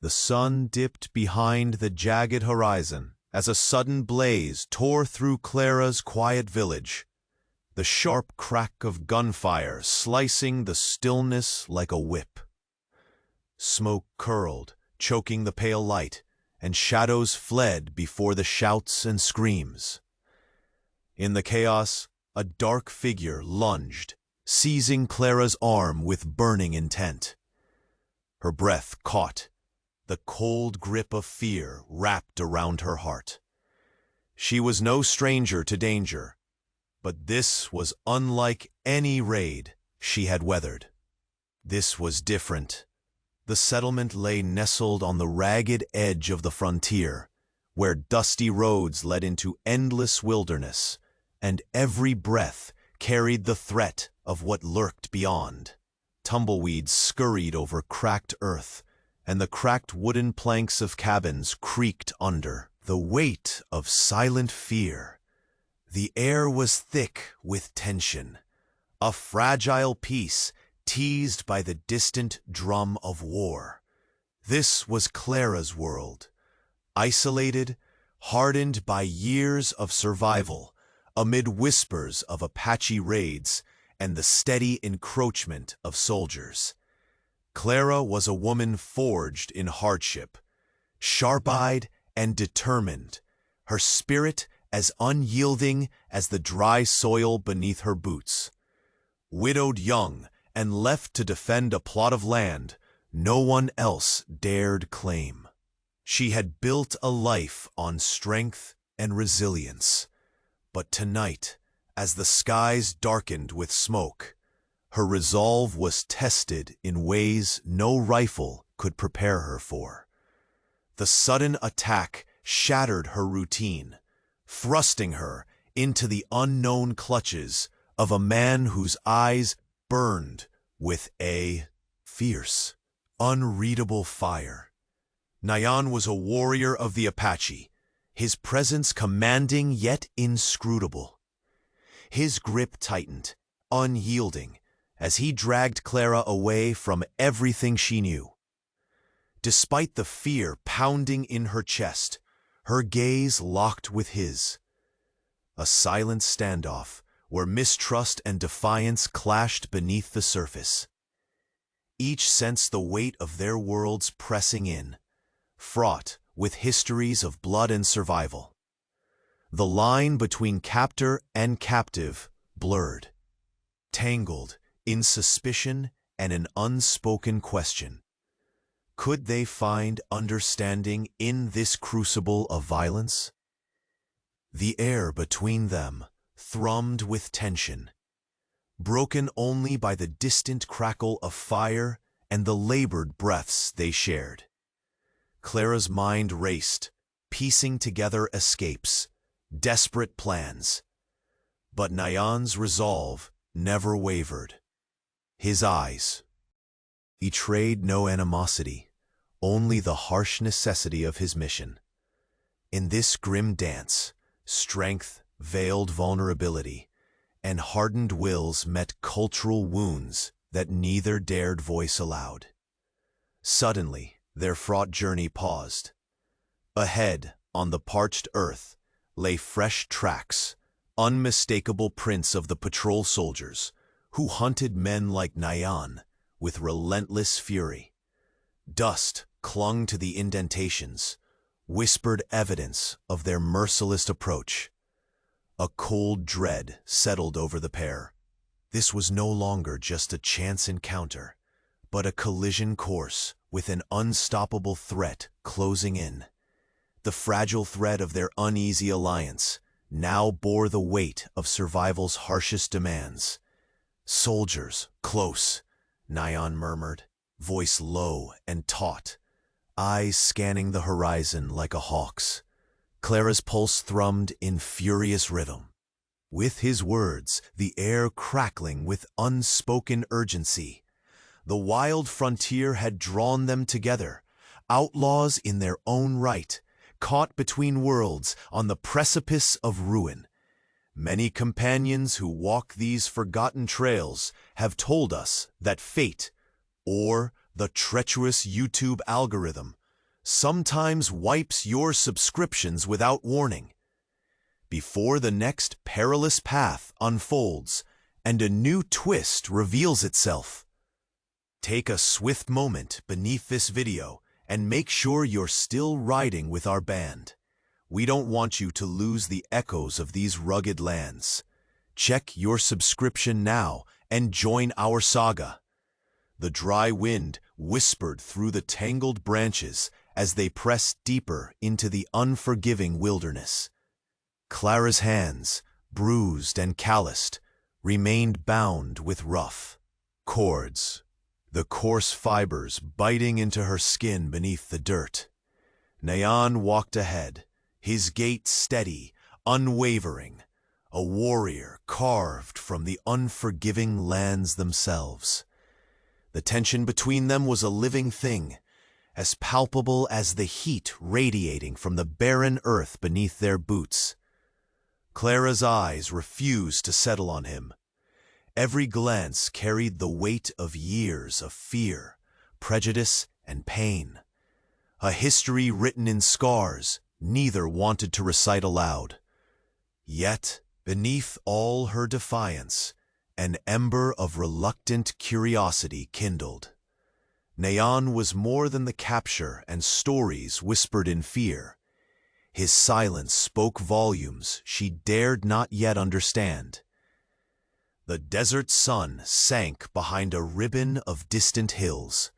The sun dipped behind the jagged horizon as a sudden blaze tore through Clara's quiet village, the sharp crack of gunfire slicing the stillness like a whip. Smoke curled, choking the pale light, and shadows fled before the shouts and screams. In the chaos, a dark figure lunged, seizing Clara's arm with burning intent. Her breath caught. The cold grip of fear wrapped around her heart. She was no stranger to danger, but this was unlike any raid she had weathered. This was different. The settlement lay nestled on the ragged edge of the frontier, where dusty roads led into endless wilderness, and every breath carried the threat of what lurked beyond. Tumbleweeds scurried over cracked earth, and the cracked wooden planks of cabins creaked under the weight of silent fear. The air was thick with tension, a fragile peace teased by the distant drum of war. This was Clara's world, isolated, hardened by years of survival, amid whispers of Apache raids and the steady encroachment of soldiers. Clara was a woman forged in hardship, sharp-eyed and determined, her spirit as unyielding as the dry soil beneath her boots. Widowed young and left to defend a plot of land no one else dared claim. She had built a life on strength and resilience, but tonight, as the skies darkened with smoke, her resolve was tested in ways no rifle could prepare her for. The sudden attack shattered her routine, thrusting her into the unknown clutches of a man whose eyes burned with a fierce, unreadable fire. Nayan was a warrior of the Apache, his presence commanding yet inscrutable. His grip tightened, unyielding, as he dragged Clara away from everything she knew. Despite the fear pounding in her chest, her gaze locked with his. A silent standoff where mistrust and defiance clashed beneath the surface. Each sensed the weight of their worlds pressing in, fraught with histories of blood and survival. The line between captor and captive blurred, tangled in suspicion and an unspoken question. Could they find understanding in this crucible of violence? The air between them thrummed with tension, broken only by the distant crackle of fire and the labored breaths they shared. Clara's mind raced, piecing together escapes, desperate plans. But Nayan's resolve never wavered. His eyes betrayed no animosity, only the harsh necessity of his mission. In this grim dance, strength veiled vulnerability, and hardened wills met cultural wounds that neither dared voice aloud. Suddenly, their fraught journey paused. Ahead, on the parched earth, lay fresh tracks, unmistakable prints of the patrol soldiers, who hunted men like Nayan with relentless fury. Dust clung to the indentations, whispered evidence of their merciless approach. A cold dread settled over the pair. This was no longer just a chance encounter, but a collision course with an unstoppable threat closing in. The fragile thread of their uneasy alliance now bore the weight of survival's harshest demands. "Soldiers, close," Nayan murmured, voice low and taut, eyes scanning the horizon like a hawk's. Clara's pulse thrummed in furious rhythm. With his words, the air crackling with unspoken urgency, the wild frontier had drawn them together, outlaws in their own right, caught between worlds on the precipice of ruin. Many companions who walk these forgotten trails have told us that fate, or the treacherous YouTube algorithm, sometimes wipes your subscriptions without warning. Before the next perilous path unfolds and a new twist reveals itself. Take a swift moment beneath this video and make sure you're still riding with our band. We don't want you to lose the echoes of these rugged lands. Check your subscription now and join our saga. The dry wind whispered through the tangled branches as they pressed deeper into the unforgiving wilderness. Clara's hands, bruised and calloused, remained bound with rough cords, the coarse fibers biting into her skin beneath the dirt. Nayan walked ahead, his gait steady, unwavering, a warrior carved from the unforgiving lands themselves. The tension between them was a living thing, as palpable as the heat radiating from the barren earth beneath their boots. Clara's eyes refused to settle on him. Every glance carried the weight of years of fear, prejudice, and pain. A history written in scars neither wanted to recite aloud. Yet, beneath all her defiance, an ember of reluctant curiosity kindled. Nayan was more than the capture and stories whispered in fear. His silence spoke volumes she dared not yet understand. The desert sun sank behind a ribbon of distant hills,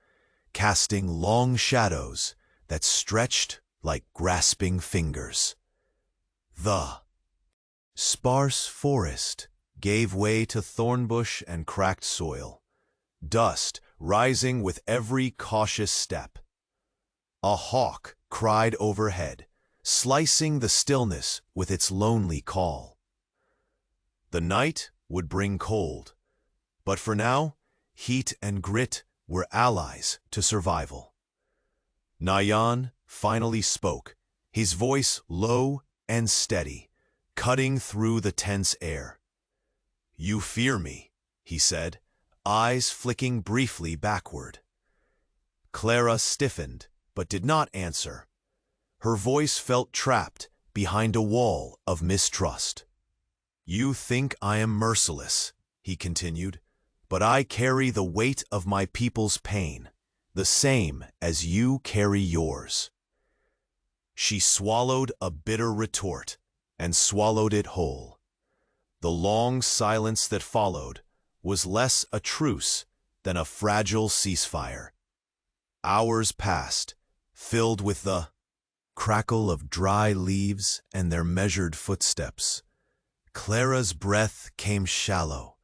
casting long shadows that stretched like grasping fingers. The sparse forest gave way to thornbush and cracked soil, dust rising with every cautious step. A hawk cried overhead, slicing the stillness with its lonely call. The night would bring cold, but for now, heat and grit were allies to survival. Nayan finally spoke, his voice low and steady, cutting through the tense air. "You fear me," he said, eyes flicking briefly backward. Clara stiffened, but did not answer. Her voice felt trapped behind a wall of mistrust. "You think I am merciless," he continued, "but I carry the weight of my people's pain, the same as you carry yours." She swallowed a bitter retort and swallowed it whole. The long silence that followed was less a truce than a fragile ceasefire. Hours passed, filled with the crackle of dry leaves and their measured footsteps. Clara's breath came shallow,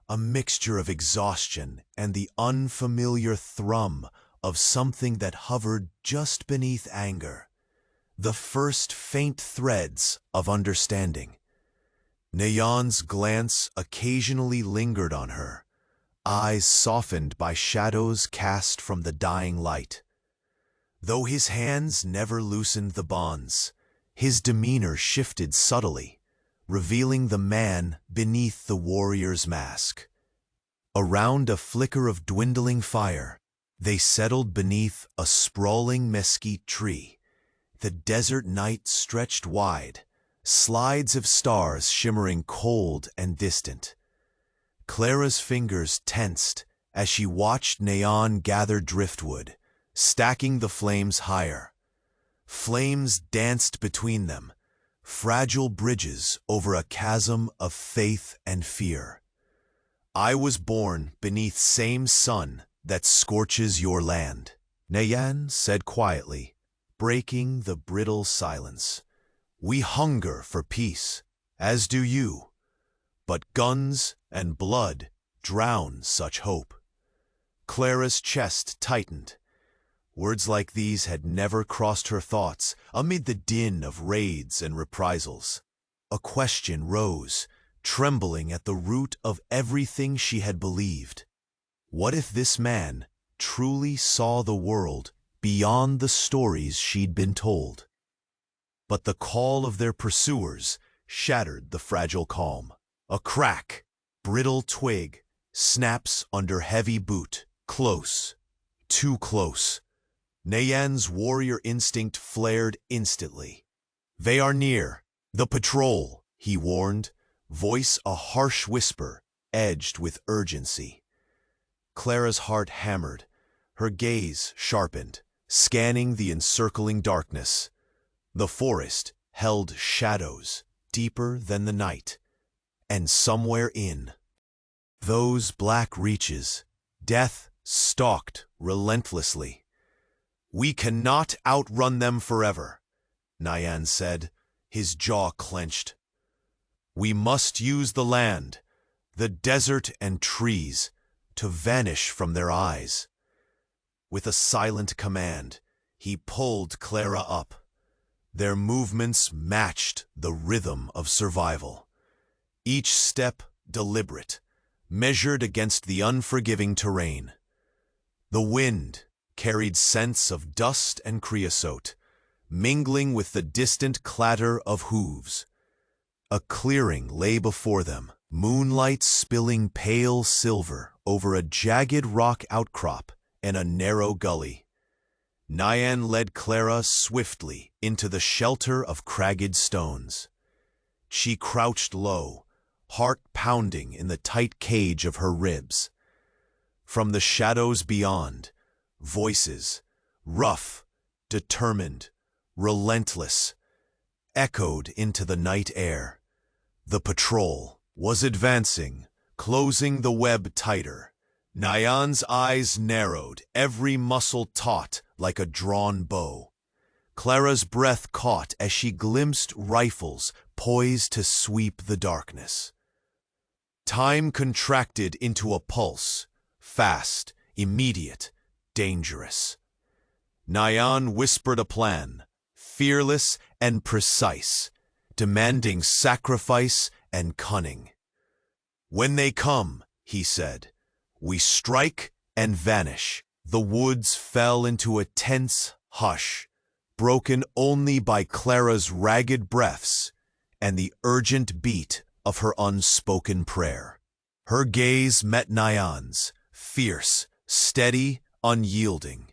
a mixture of exhaustion and the unfamiliar thrum of something that hovered just beneath anger, the first faint threads of understanding. Nayan's glance occasionally lingered on her, eyes softened by shadows cast from the dying light. Though his hands never loosened the bonds, his demeanor shifted subtly, revealing the man beneath the warrior's mask. Around a flicker of dwindling fire, they settled beneath a sprawling mesquite tree. The desert night stretched wide, slides of stars shimmering cold and distant. Clara's fingers tensed as she watched Nayan gather driftwood, stacking the flames higher. Flames danced between them, fragile bridges over a chasm of faith and fear. "I was born beneath same sun that scorches your land," Nayan said quietly, breaking the brittle silence. "We hunger for peace, as do you, but guns and blood drown such hope." Clara's chest tightened. Words like these had never crossed her thoughts amid the din of raids and reprisals. A question rose, trembling at the root of everything she had believed. What if this man truly saw the world beyond the stories she'd been told? But the call of their pursuers shattered the fragile calm. A crack, brittle twig, snaps under heavy boot, close, too close. Nayan's warrior instinct flared instantly. "They are near. The patrol," he warned, voice a harsh whisper, edged with urgency. Clara's heart hammered, her gaze sharpened, scanning the encircling darkness. The forest held shadows deeper than the night, and somewhere in those black reaches, death stalked relentlessly. "We cannot outrun them forever," Nayan said, his jaw clenched. "We must use the land, the desert and trees, to vanish from their eyes." With a silent command, he pulled Clara up. Their movements matched the rhythm of survival. Each step deliberate, measured against the unforgiving terrain. The wind carried scents of dust and creosote, mingling with the distant clatter of hooves. A clearing lay before them, moonlight spilling pale silver over a jagged rock outcrop and a narrow gully. Nayan led Clara swiftly into the shelter of cragged stones. She crouched low, heart pounding in the tight cage of her ribs. From the shadows beyond, voices, rough, determined, relentless, echoed into the night air. The patrol was advancing, closing the web tighter. Nayan's eyes narrowed, every muscle taut like a drawn bow. Clara's breath caught as she glimpsed rifles poised to sweep the darkness. Time contracted into a pulse, fast, immediate, dangerous. Nayan whispered a plan, fearless and precise, demanding sacrifice and cunning. "When they come," he said, "we strike and vanish." The woods fell into a tense hush, broken only by Clara's ragged breaths and the urgent beat of her unspoken prayer. Her gaze met Nayan's, fierce, steady, unyielding.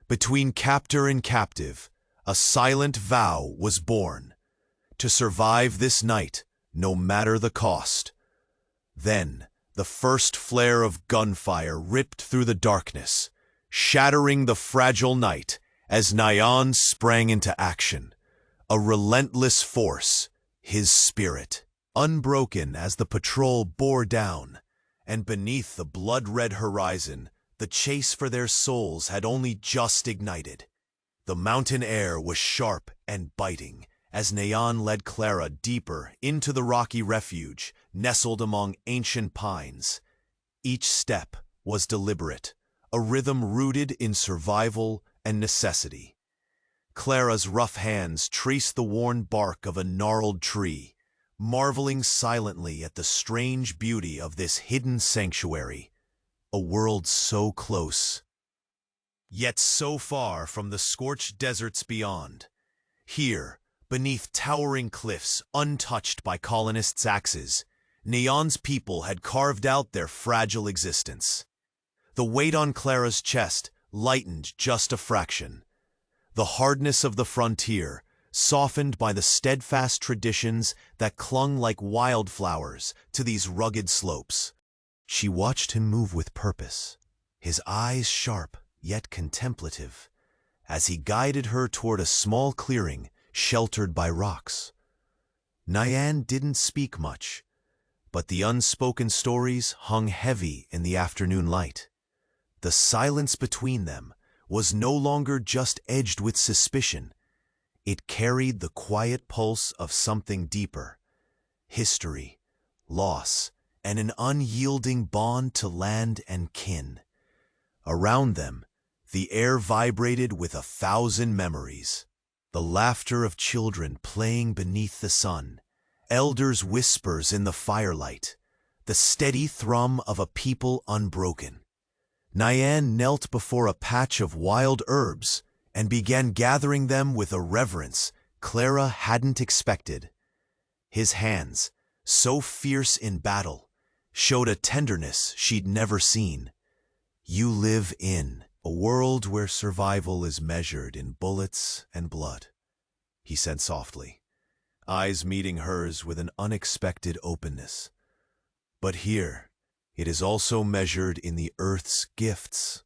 Between captor and captive, a silent vow was born, to survive this night, no matter the cost. Then, the first flare of gunfire ripped through the darkness, shattering the fragile night as Nayan sprang into action. A relentless force, his spirit, unbroken as the patrol bore down, and beneath the blood-red horizon, the chase for their souls had only just ignited. The mountain air was sharp and biting as Nayan led Clara deeper into the rocky refuge nestled among ancient pines. Each step was deliberate, a rhythm rooted in survival and necessity. Clara's rough hands traced the worn bark of a gnarled tree, marveling silently at the strange beauty of this hidden sanctuary, a world so close, yet so far from the scorched deserts beyond. Here, beneath towering cliffs untouched by colonists' axes, Nayan's people had carved out their fragile existence. The weight on Clara's chest lightened just a fraction. The hardness of the frontier, softened by the steadfast traditions that clung like wildflowers to these rugged slopes. She watched him move with purpose, his eyes sharp yet contemplative, as he guided her toward a small clearing sheltered by rocks. Nayan didn't speak much, but the unspoken stories hung heavy in the afternoon light. The silence between them was no longer just edged with suspicion. It carried the quiet pulse of something deeper: history, loss, and an unyielding bond to land and kin. Around them, the air vibrated with 1,000 memories. The laughter of children playing beneath the sun, elders' whispers in the firelight, the steady thrum of a people unbroken. Nayan knelt before a patch of wild herbs and began gathering them with a reverence Clara hadn't expected. His hands, so fierce in battle, showed a tenderness she'd never seen. "You live in," A world where survival is measured in bullets and blood, he said softly, eyes meeting hers with an unexpected openness. But here, it is also measured in the earth's gifts,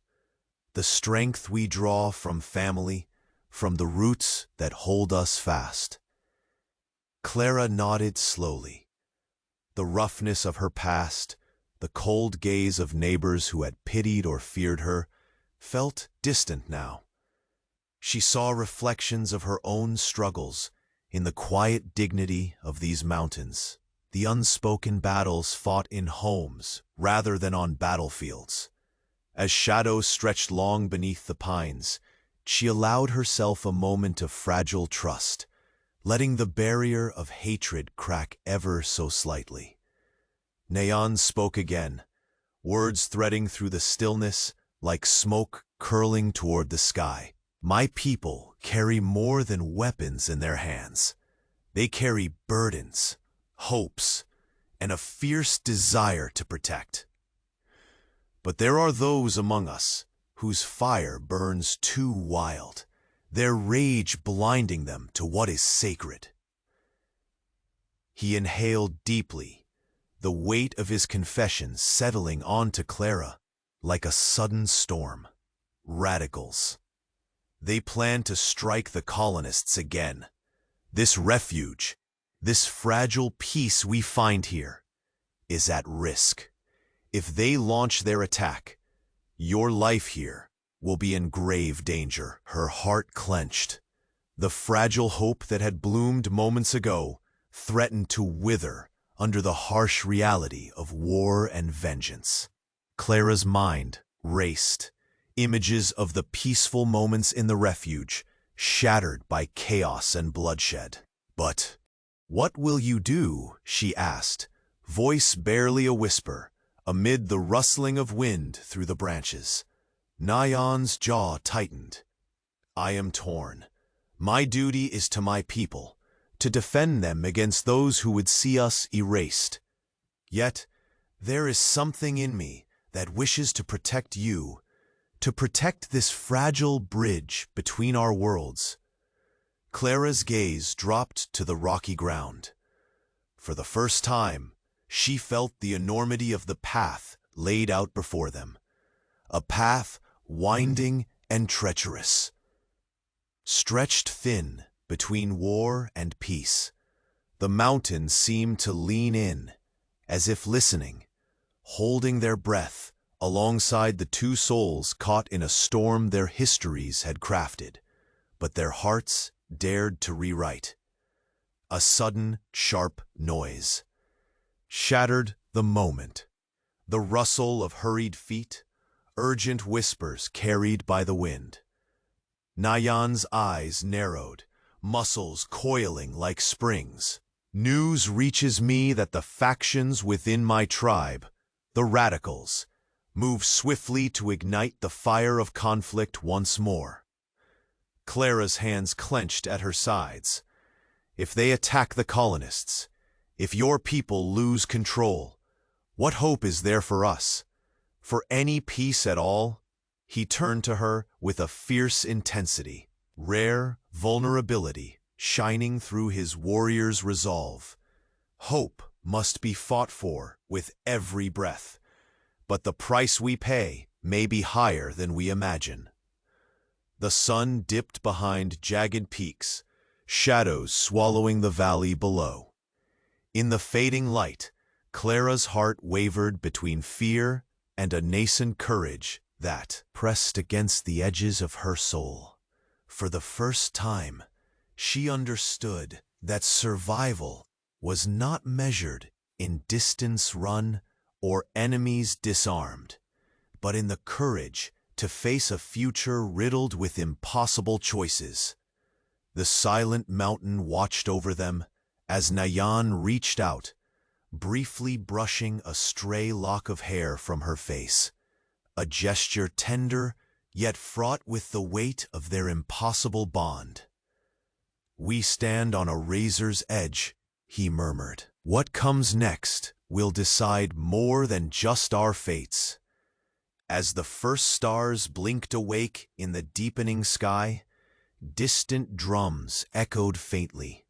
the strength we draw from family, from the roots that hold us fast. Clara nodded slowly. The roughness of her past, the cold gaze of neighbors who had pitied or feared her, felt distant now. She saw reflections of her own struggles in the quiet dignity of these mountains, the unspoken battles fought in homes rather than on battlefields. As shadows stretched long beneath the pines, she allowed herself a moment of fragile trust, letting the barrier of hatred crack ever so slightly. Nayan spoke again, words threading through the stillness like smoke curling toward the sky. My people carry more than weapons in their hands. They carry burdens, hopes, and a fierce desire to protect. But there are those among us whose fire burns too wild, their rage blinding them to what is sacred. He inhaled deeply, the weight of his confession settling onto Clara like a sudden storm. Radicals. They plan to strike the colonists again. This refuge, this fragile peace we find here, is at risk. If they launch their attack, your life here will be in grave danger. Her heart clenched. The fragile hope that had bloomed moments ago threatened to wither under the harsh reality of war and vengeance. Clara's mind raced, images of the peaceful moments in the refuge, shattered by chaos and bloodshed. But what will you do? She asked, voice barely a whisper, amid the rustling of wind through the branches. Nayan's jaw tightened. I am torn. My duty is to my people, to defend them against those who would see us erased. Yet, there is something in me that wishes to protect you, to protect this fragile bridge between our worlds. Clara's gaze dropped to the rocky ground. For the first time, she felt the enormity of the path laid out before them. A path winding and treacherous, stretched thin between war and peace. The mountains seemed to lean in, as if listening, holding their breath alongside the two souls caught in a storm their histories had crafted, but their hearts dared to rewrite. A sudden, sharp noise shattered the moment. The rustle of hurried feet, urgent whispers carried by the wind. Nayan's eyes narrowed, muscles coiling like springs. News reaches me that the factions within my tribe, the radicals, move swiftly to ignite the fire of conflict once more. Clara's hands clenched at her sides. If they attack the colonists, if your people lose control, what hope is there for us? For any peace at all? He turned to her with a fierce intensity, rare vulnerability shining through his warrior's resolve. Hope must be fought for with every breath, but the price we pay may be higher than we imagine. The sun dipped behind jagged peaks, shadows swallowing the valley below. In the fading light, Clara's heart wavered between fear and a nascent courage that pressed against the edges of her soul. For the first time, she understood that survival was not measured in distance run or enemies disarmed, but in the courage to face a future riddled with impossible choices. The silent mountain watched over them as Nayan reached out, briefly brushing a stray lock of hair from her face, a gesture tender yet fraught with the weight of their impossible bond. We stand on a razor's edge, he murmured. What comes next will decide more than just our fates. As the first stars blinked awake in the deepening sky, distant drums echoed faintly,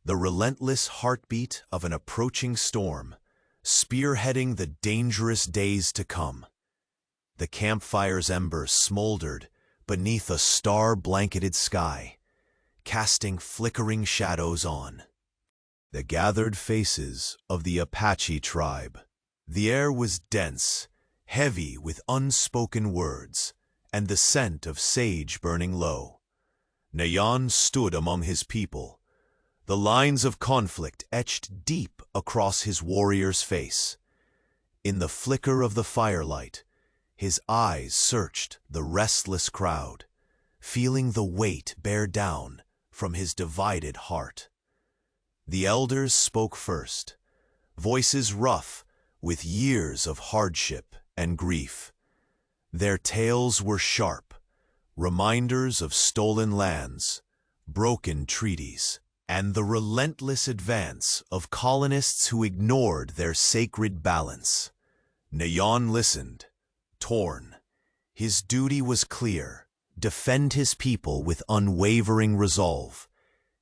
the relentless heartbeat of an approaching storm, spearheading the dangerous days to come. The campfire's embers smoldered beneath a star-blanketed sky, casting flickering shadows on the gathered faces of the Apache tribe. The air was dense, heavy with unspoken words, and the scent of sage burning low. Nayan stood among his people, the lines of conflict etched deep across his warrior's face. In the flicker of the firelight, his eyes searched the restless crowd, feeling the weight bear down from his divided heart. The elders spoke first, voices rough with years of hardship and grief. Their tales were sharp, reminders of stolen lands, broken treaties, and the relentless advance of colonists who ignored their sacred balance. Nayan listened, torn. His duty was clear: defend his people with unwavering resolve.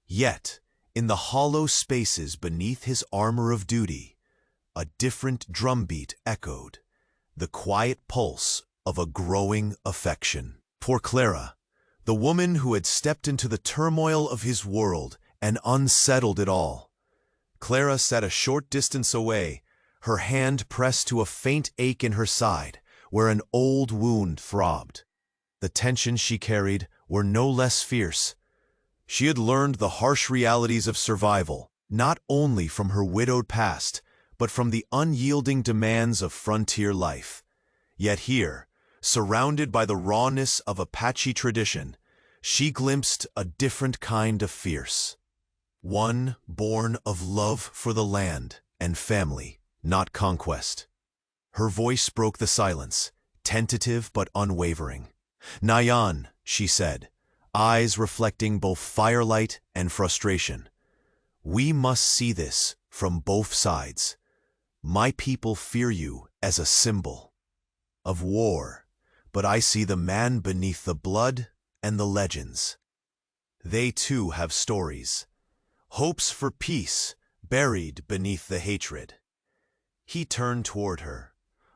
Yet, in the hollow spaces beneath his armor of duty, a different drumbeat echoed, the quiet pulse of a growing affection. For Clara, the woman who had stepped into the turmoil of his world and unsettled it all. Clara sat a short distance away, her hand pressed to a faint ache in her side, where an old wound throbbed. The tensions she carried were no less fierce. She had learned the harsh realities of survival, not only from her widowed past, but from the unyielding demands of frontier life. Yet here, surrounded by the rawness of Apache tradition, she glimpsed a different kind of fierce. One born of love for the land and family, not conquest. Her voice broke the silence, tentative but unwavering. "Nayan," she said, eyes reflecting both firelight and frustration. "We must see this from both sides. My people fear you as a symbol of war, but I see the man beneath the blood and the legends. They too have stories, hopes for peace buried beneath the hatred." He turned toward her,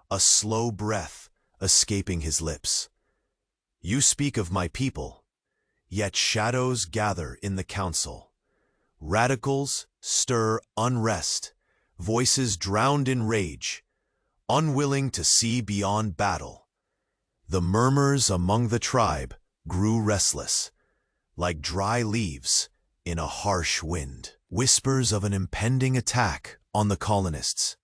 a slow breath escaping his lips. "You speak of my people, yet shadows gather in the council. Radicals stir unrest, voices drowned in rage, unwilling to see beyond battle. The murmurs among the tribe grew restless, like dry leaves in a harsh wind. Whispers of an impending attack on the colonists,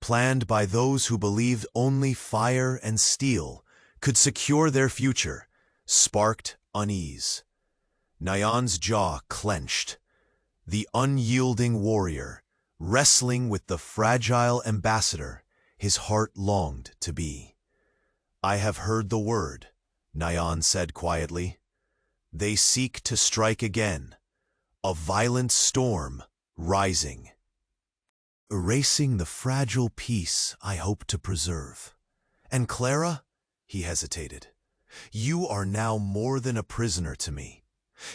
planned by those who believed only fire and steel could secure their future, sparked unease. Nayan's jaw clenched. The unyielding warrior, wrestling with the fragile ambassador his heart longed to be. "I have heard the word," Nayan said quietly. "They seek to strike again, a violent storm rising, erasing the fragile peace I hope to preserve. And Clara," he hesitated, "you are now more than a prisoner to me.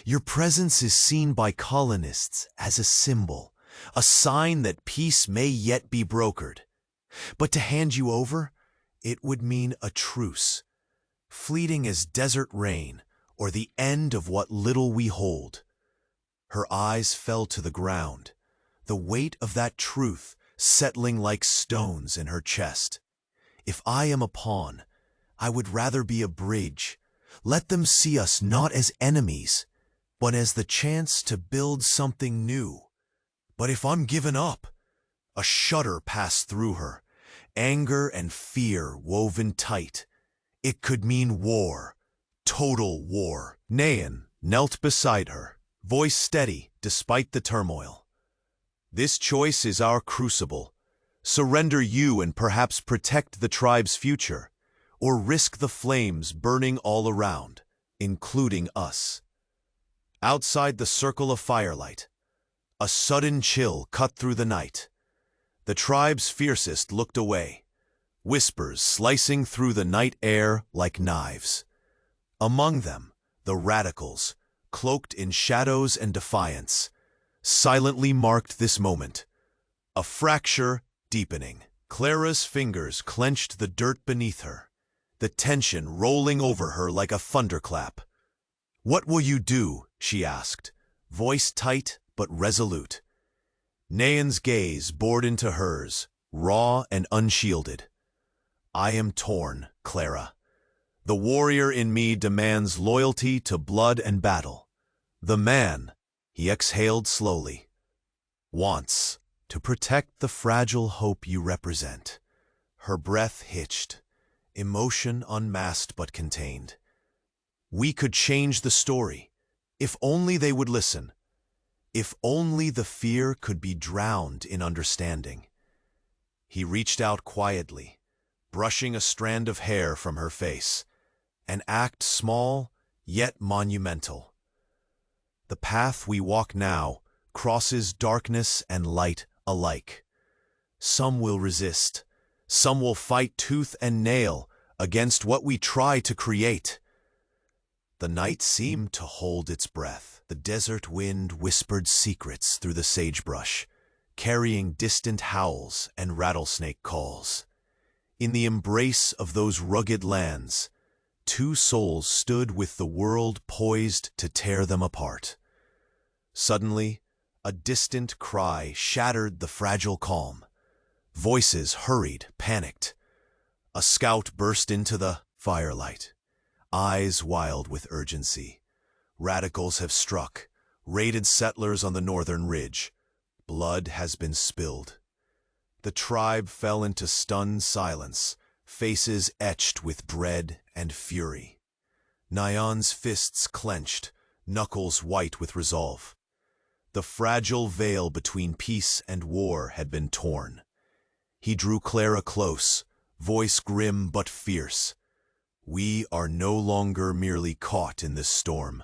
Your presence is seen by colonists as a symbol, a sign that peace may yet be brokered. But to hand you over, it would mean a truce, fleeting as desert rain or the end of what little we hold." Her eyes fell to the ground, the weight of that truth settling like stones in her chest. "If I am a pawn, I would rather be a bridge. Let them see us not as enemies, but as the chance to build something new. But if I'm given up," a shudder passed through her, anger and fear woven tight. "It could mean war, total war." Nayan knelt beside her, voice steady despite the turmoil. "This choice is our crucible. Surrender you and perhaps protect the tribe's future, or risk the flames burning all around, including us." Outside the circle of firelight, a sudden chill cut through the night. The tribe's fiercest looked away, whispers slicing through the night air like knives. Among them, the radicals, cloaked in shadows and defiance, silently marked this moment. A fracture deepening. Clara's fingers clenched the dirt beneath her, the tension rolling over her like a thunderclap. "What will you do?" she asked, voice tight but resolute. Nayan's gaze bored into hers, raw and unshielded. "I am torn, Clara. The warrior in me demands loyalty to blood and battle. The man," he exhaled slowly, "wants to protect the fragile hope you represent." Her breath hitched, emotion unmasked but contained. "We could change the story, if only they would listen. If only the fear could be drowned in understanding." He reached out quietly, brushing a strand of hair from her face, an act small yet monumental. "The path we walk now crosses darkness and light alike. Some will resist, some will fight tooth and nail against what we try to create." The night seemed to hold its breath. The desert wind whispered secrets through the sagebrush, carrying distant howls and rattlesnake calls. In the embrace of those rugged lands, two souls stood with the world poised to tear them apart. Suddenly, a distant cry shattered the fragile calm. Voices hurried, panicked. A scout burst into the firelight, eyes wild with urgency. "Radicals have struck, raided settlers on the northern ridge. Blood has been spilled." The tribe fell into stunned silence, faces etched with dread and fury. Nayan's fists clenched, knuckles white with resolve. The fragile veil between peace and war had been torn. He drew Clara close, voice grim but fierce. "We are no longer merely caught in this storm.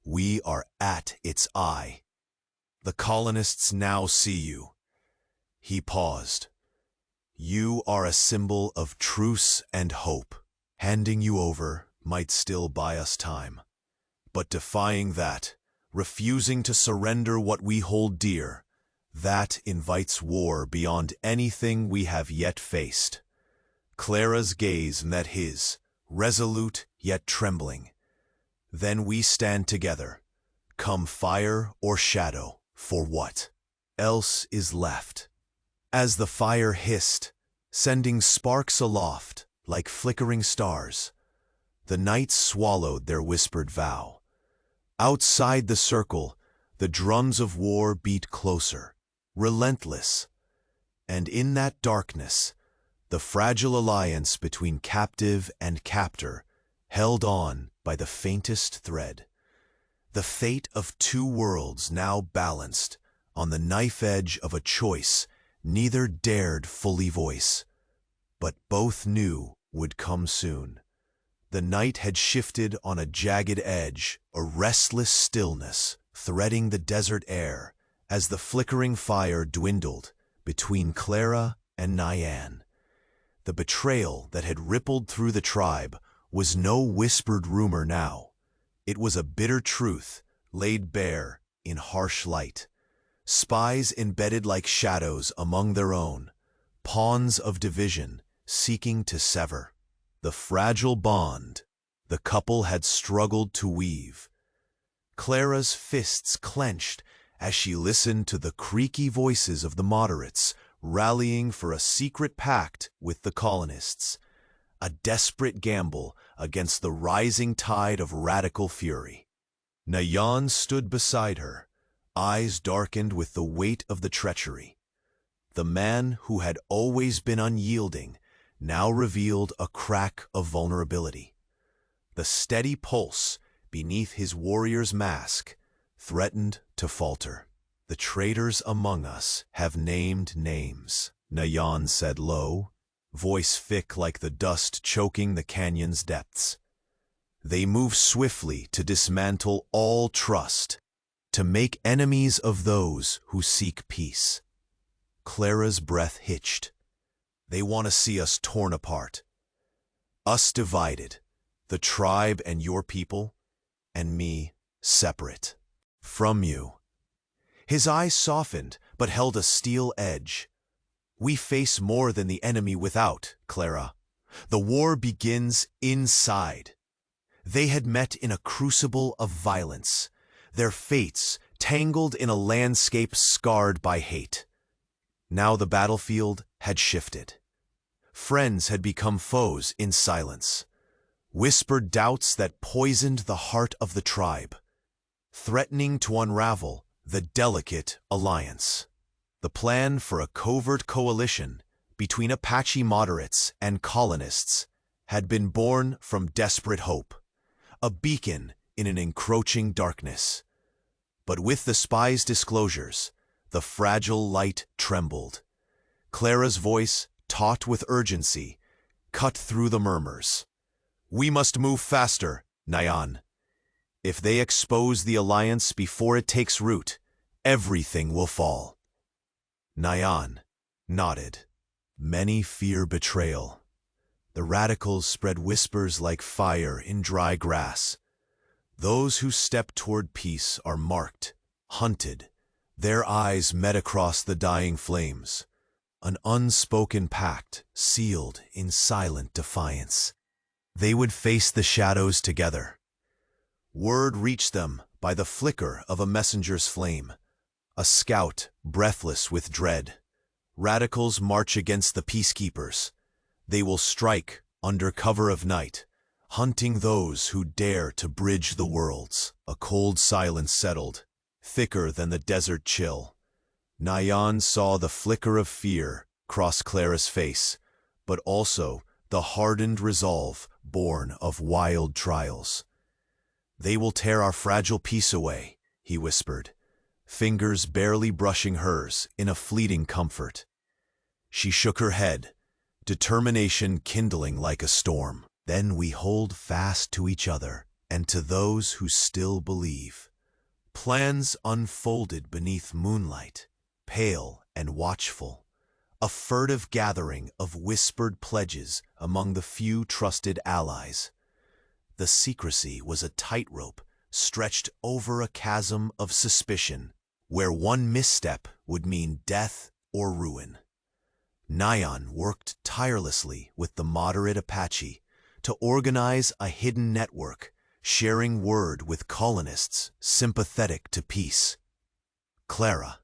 We are at its eye. The colonists now see you." He paused. "You are a symbol of truce and hope. Handing you over might still buy us time. But defying that, refusing to surrender what we hold dear, that invites war beyond anything we have yet faced." Clara's gaze met his, resolute yet trembling. "Then we stand together, come fire or shadow, for what else is left?" As the fire hissed, sending sparks aloft like flickering stars, the night swallowed their whispered vow. Outside the circle, the drums of war beat closer, relentless. And in that darkness, the fragile alliance between captive and captor held on by the faintest thread. The fate of two worlds now balanced on the knife edge of a choice neither dared fully voice, but both knew would come soon. The night had shifted on a jagged edge, a restless stillness threading the desert air as the flickering fire dwindled between Clara and Nayan. The betrayal that had rippled through the tribe was no whispered rumor now. It was a bitter truth laid bare in harsh light. Spies embedded like shadows among their own, pawns of division seeking to sever the fragile bond the couple had struggled to weave. Clara's fists clenched as she listened to the creaky voices of the moderates rallying for a secret pact with the colonists, a desperate gamble against the rising tide of radical fury. Nayan stood beside her, eyes darkened with the weight of the treachery. The man who had always been unyielding now revealed a crack of vulnerability. The steady pulse beneath his warrior's mask threatened to falter. "The traitors among us have named names," Nayan said low, voice thick like the dust choking the canyon's depths. "They move swiftly to dismantle all trust, to make enemies of those who seek peace." Clara's breath hitched. They want to see us torn apart. Us divided, the tribe and your people, and me separate from you. His eyes softened, but held a steel edge. We face more than the enemy without, Clara. The war begins inside. They had met in a crucible of violence, their fates tangled in a landscape scarred by hate. Now the battlefield had shifted. Friends had become foes in silence, whispered doubts that poisoned the heart of the tribe, threatening to unravel the delicate alliance. The plan for a covert coalition between Apache moderates and colonists had been born from desperate hope, a beacon in an encroaching darkness. But with the spies' disclosures, the fragile light trembled. Clara's voice, taut with urgency, cut through the murmurs. We must move faster, Nayan. If they expose the alliance before it takes root, everything will fall. Nayan nodded. Many fear betrayal. The radicals spread whispers like fire in dry grass. Those who step toward peace are marked, hunted. Their eyes met across the dying flames. An unspoken pact sealed in silent defiance. They would face the shadows together. Word reached them by the flicker of a messenger's flame. A scout breathless with dread. Radicals march against the peacekeepers. They will strike under cover of night, hunting those who dare to bridge the worlds. A cold silence settled, thicker than the desert chill. Nayan saw the flicker of fear cross Clara's face, but also the hardened resolve born of wild trials. They will tear our fragile peace away, he whispered, fingers barely brushing hers in a fleeting comfort. She shook her head, determination kindling like a storm. Then we hold fast to each other and to those who still believe. Plans unfolded beneath moonlight, pale and watchful, a furtive gathering of whispered pledges among the few trusted allies. The secrecy was a tightrope stretched over a chasm of suspicion, where one misstep would mean death or ruin. Nayan worked tirelessly with the moderate Apache to organize a hidden network, sharing word with colonists sympathetic to peace. Clara,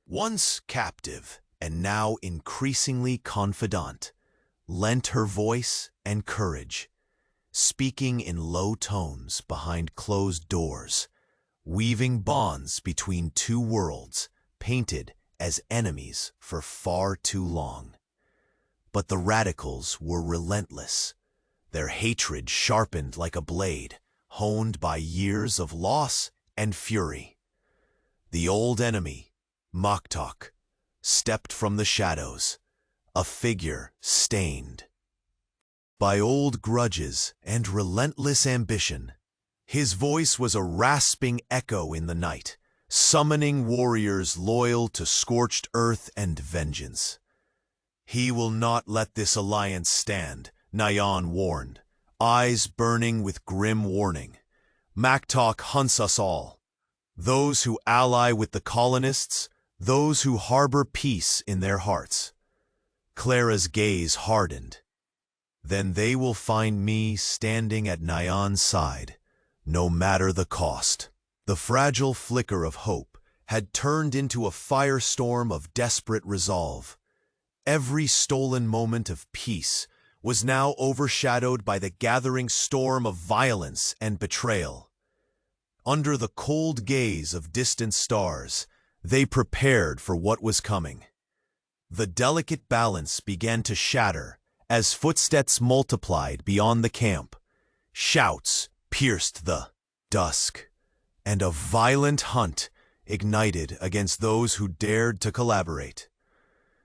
once captive and now increasingly confidant, lent her voice and courage, speaking in low tones behind closed doors, weaving bonds between two worlds painted as enemies for far too long. But the radicals were relentless, their hatred sharpened like a blade, honed by years of loss and fury. The old enemy, Maktok, stepped from the shadows, a figure stained by old grudges and relentless ambition. His voice was a rasping echo in the night, summoning warriors loyal to scorched earth and vengeance. He will not let this alliance stand, Nayan warned, eyes burning with grim warning. Maktok hunts us all. Those who ally with the colonists, those who harbor peace in their hearts. Clara's gaze hardened. Then they will find me standing at Nayan's side, no matter the cost. The fragile flicker of hope had turned into a firestorm of desperate resolve. Every stolen moment of peace was now overshadowed by the gathering storm of violence and betrayal. Under the cold gaze of distant stars, they prepared for what was coming. The delicate balance began to shatter as footsteps multiplied beyond the camp. Shouts pierced the dusk, and a violent hunt ignited against those who dared to collaborate.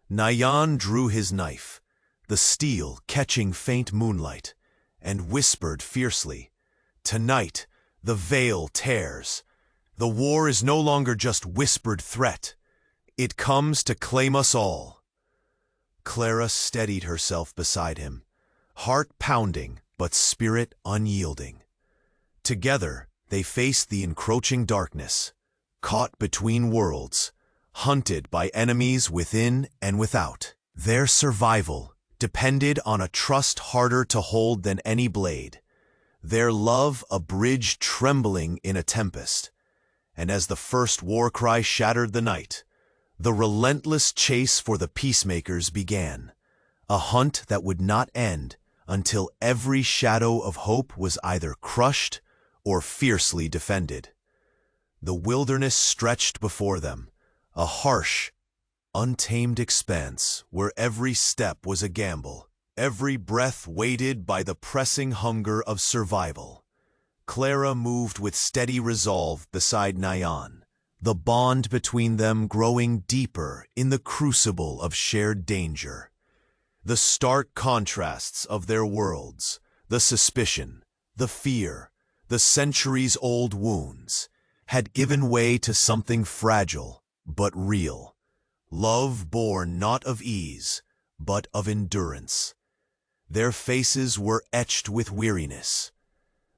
Nayan drew his knife, the steel catching faint moonlight, and whispered fiercely, "Tonight, the veil tears. The war is no longer just whispered threat. It comes to claim us all." Clara steadied herself beside him, heart pounding but spirit unyielding. Together, they faced the encroaching darkness, caught between worlds, hunted by enemies within and without. Their survival depended on a trust harder to hold than any blade, their love a bridge trembling in a tempest. And as the first war cry shattered the night, the relentless chase for the peacemakers began, a hunt that would not end until every shadow of hope was either crushed or fiercely defended. The wilderness stretched before them, a harsh, untamed expanse where every step was a gamble, every breath weighted by the pressing hunger of survival. Clara moved with steady resolve beside Nayan, the bond between them growing deeper in the crucible of shared danger. The stark contrasts of their worlds, the suspicion, the fear, the centuries-old wounds, had given way to something fragile but real. Love born not of ease, but of endurance. Their faces were etched with weariness.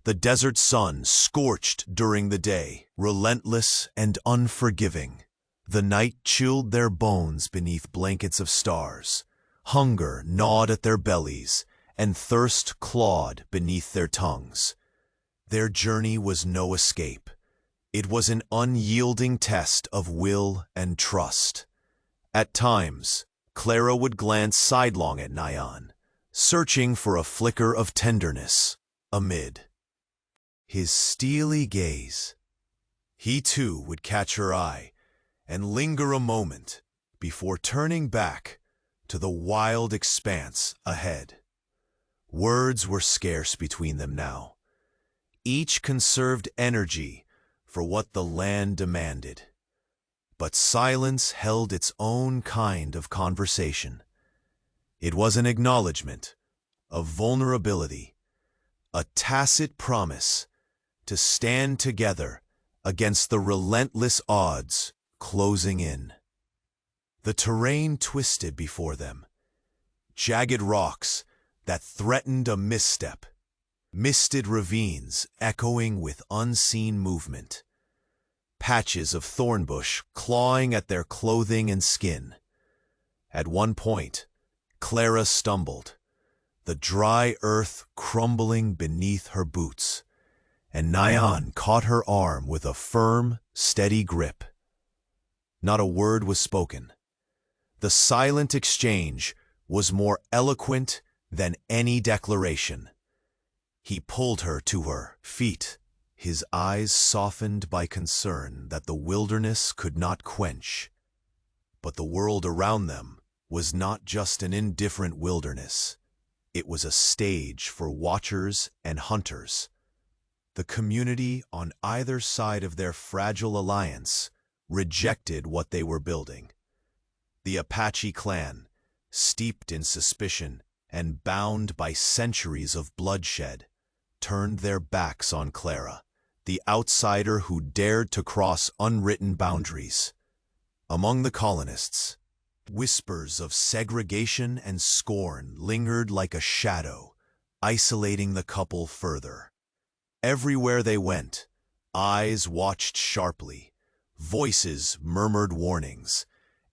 The desert sun scorched during the day, relentless and unforgiving. The night chilled their bones beneath blankets of stars. Hunger gnawed at their bellies, and thirst clawed beneath their tongues. Their journey was no escape. It was an unyielding test of will and trust. At times, Clara would glance sidelong at Nayan, searching for a flicker of tenderness amid his steely gaze. He too would catch her eye and linger a moment before turning back to the wild expanse ahead. Words were scarce between them now. Each conserved energy for what the land demanded. But silence held its own kind of conversation. It was an acknowledgement of vulnerability, a tacit promise to stand together against the relentless odds closing in. The terrain twisted before them, jagged rocks that threatened a misstep, misted ravines echoing with unseen movement, patches of thornbush clawing at their clothing and skin. At one point, Clara stumbled, the dry earth crumbling beneath her boots, and Nayan caught her arm with a firm, steady grip. Not a word was spoken. The silent exchange was more eloquent than any declaration. He pulled her to her feet, his eyes softened by concern that the wilderness could not quench. But the world around them was not just an indifferent wilderness. It was a stage for watchers and hunters. The community on either side of their fragile alliance rejected what they were building. The Apache clan, steeped in suspicion and bound by centuries of bloodshed, turned their backs on Clara, the outsider who dared to cross unwritten boundaries. Among the colonists, whispers of segregation and scorn lingered like a shadow, isolating the couple further. Everywhere they went, eyes watched sharply, voices murmured warnings,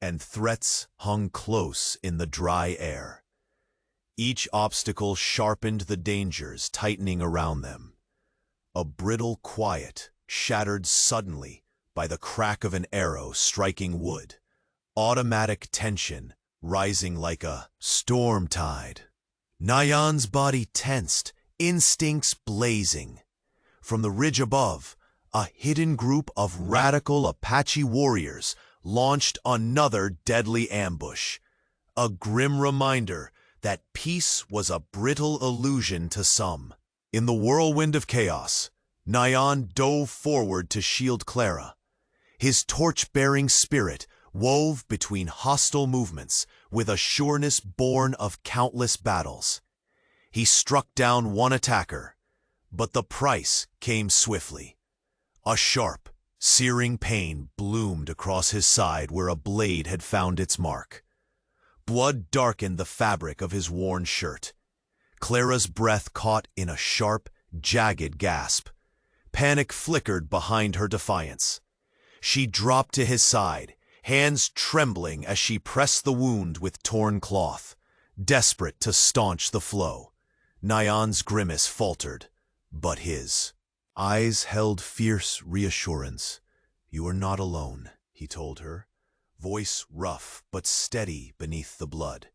and threats hung close in the dry air. Each obstacle sharpened the dangers tightening around them. A brittle quiet shattered suddenly by the crack of an arrow striking wood, automatic tension rising like a storm tide. Nayan's body tensed, instincts blazing. From the ridge above, a hidden group of radical Apache warriors launched another deadly ambush, a grim reminder that peace was a brittle illusion to some. In the whirlwind of chaos, Nayan dove forward to shield Clara. His torch-bearing spirit wove between hostile movements with a sureness born of countless battles. He struck down one attacker, but the price came swiftly. A sharp, searing pain bloomed across his side where a blade had found its mark. Blood darkened the fabric of his worn shirt. Clara's breath caught in a sharp, jagged gasp. Panic flickered behind her defiance. She dropped to his side, hands trembling as she pressed the wound with torn cloth, desperate to staunch the flow. Nyan's grimace faltered, but his eyes held fierce reassurance. "You are not alone," he told her, voice rough but steady beneath the blood.